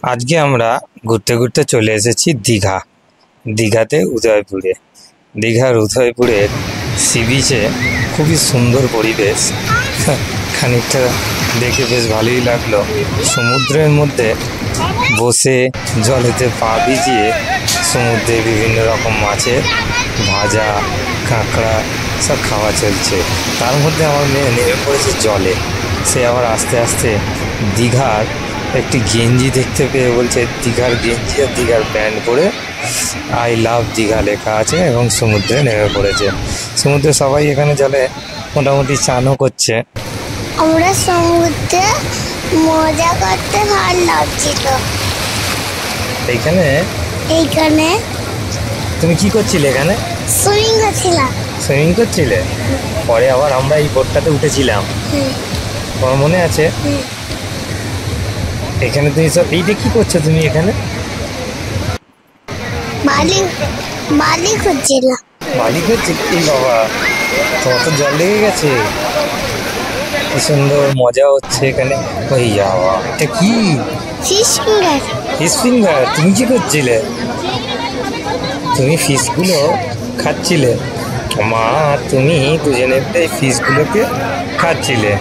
আজকে আমরা ঘুরতে ঘুরতে চলে এসেছি দীঘা। দীঘাতে উদয়পুরে, দীঘার উদয়পুরের সি বিচে খুবই সুন্দর পরিবেশ। খানিকটা দেখে বেশ ভালোই লাগলো। সমুদ্রের মধ্যে বসে জলেতে পা ভিজিয়ে সমুদ্রে বিভিন্ন রকম মাছের ভাজা, কাঁকড়া সব খাওয়া চলছে। তার মধ্যে আমার মেয়ে নেমে পড়েছে জলে। সে আবার আস্তে আস্তে দীঘার একটি গেঞ্জি দেখতে পেয়ে বলছে দীঘার গেঞ্জি আর দীঘার প্যান্ট পরে আই লাভ দীঘা লেখা আছে এবং সমুদ্রে নেমে পড়েছে। সমুদ্রে সবাই এখানে জলে মোটামুটি স্নানও করছে। আমরা সমুদ্রে মজা করতে ভালো লাগছিল। এইখানে তুমি কি করছিলে? এখানে সুইমিং করছিলাম। সুইমিং করছিলে? পরে আবার আমরা এই বোটটাতে উঠেছিলাম, তোমার মনে আছে? এখানে তুমি সব এইটা কি করছো তুমি? এখানে বালি খুঁজছিলাম। বালি খুঁজছি? এই বাবা, তোমার তো জল লেগে গেছে। কি সুন্দর মজা হচ্ছে এখানে। ওই বাবা, এটা কি? Fish finger. Fish finger? তুমি কি করছিলে? তুমি ফিশগুলো খাচ্ছিলে? মা তুমি দুজনে এই ফিশগুলোকে খাচ্ছিলে?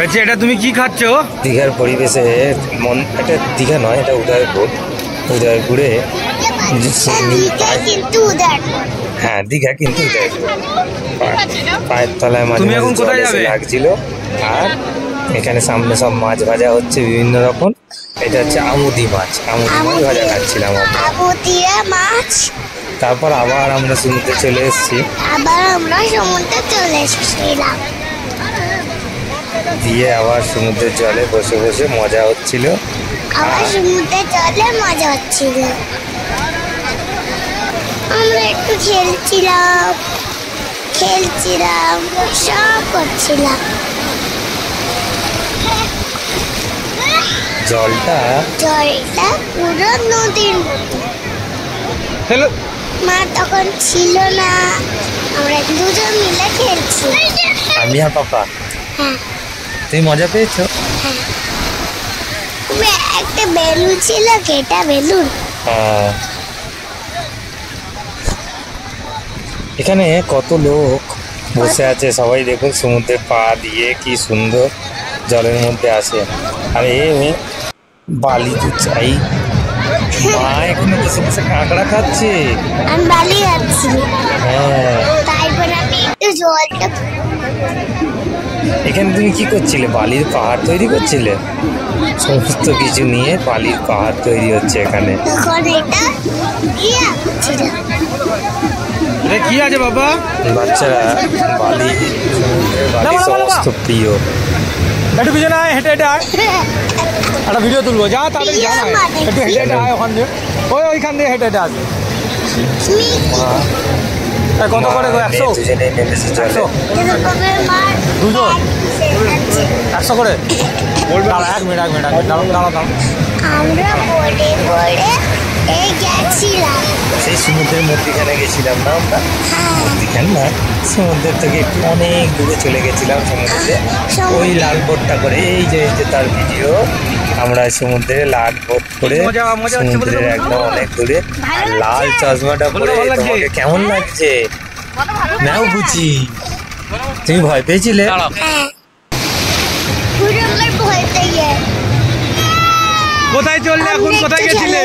আচ্ছা, এটা তুমি কি খাচ্ছ? দীঘার পরিবেশে এটা দীঘা নয়, এটা উদয়পুর। উদয়পুরে হ্যাঁ, দীঘা কিন্তু উদয়পুর। পায়ের তলায় মাঝে মাঝে লাগছিল। আর এখানে সামনে সব মাছ ভাজা হচ্ছে বিভিন্ন রকম। এটা হচ্ছে আমুদি মাছ ভাজা খাচ্ছিলাম আমরা। তারপর আবার আমরা সমুদ্রে চলে এসেছি। দিয়ে আবার সমুদ্রের জলে বসে বসে মজা হচ্ছিল। আমরা একটু খেলছিলাম সব করছিলাম। জলটা পুরো নদীর মতো। মা তখন ছিল না, আমরা দুজন মিলে খেলছি, আমি আর পাপা। হ্যাঁ। তুমি মজা পেয়েছো? হ্যাঁ। একটা বেলুন ছিল, কেটা বেলুন। হ্যাঁ। এখানে কত লোক বসে আছে, সবাই দেখুন সমুদ্রে পা দিয়ে কি সুন্দর জলের মধ্যে আছে। আর বালি তো চাই। মা এখানে বসে বসে কাঁকড়া খাচ্ছে, আমি বালি খাচ্ছি। হ্যাঁ। তারপর আমি একটু জলটা। এখানে তুমি কি করছিলে? বালির পাহাড় তৈরি করছিলে? সমস্ত কিছু নিয়ে বালির পাহাড় তৈরি হচ্ছে এখানে। এটা কি আছে বাবা? বাচ্চারা বালি সমস্ত প্রিয়। একটু পিছনে আয়, হেঁটে হেঁটে আয়, একটা ভিডিও তুলবো। যা তাড়াতাড়ি যা, একটু হেঁটে হেঁটে আয় ওখান দিয়ে, ওইখান দিয়ে হেঁটে হেঁটে আসবে। কত করে? 100? দুজনেই নেমেছে জলে। 100 করে? দাঁড়া, এক মিনিট দাঁড়া। আমরা বোটে করে গেছিলাম, সেই সমুদ্রের মধ্যিখানে গেছিলাম না আমরা? মধ্যিখানে না, সমুদ্রের থেকে একটু অনেক দূরে চলে গেছিলাম সমুদ্রে। ওই লাল বোটটা করে, এই যে তার ভিডিও। আমরা সমুদ্রে লাল বোট করে সমুদ্রের একদম অনেক দূরে। আর লাল চশমাটা পরে তোমাকে কেমন লাগছে? নাও বুঝি, তুমি ভয় পেয়েছিলে? কোথায় চললে এখন? কোথায় গেছিলে?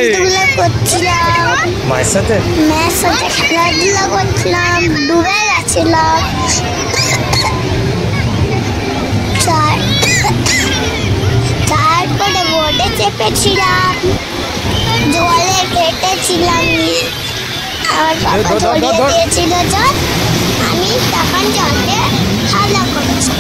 মায়ের সাথে খেলাধুলা করছিলাম, ডুবে গেছিলাম। তারপরে বোটে চেপেছিলাম, জলে কেটেছিলাম। আমার বাবা ধরিয়ে দিয়েছিল জল, আমি তখন জলে হালা করছি।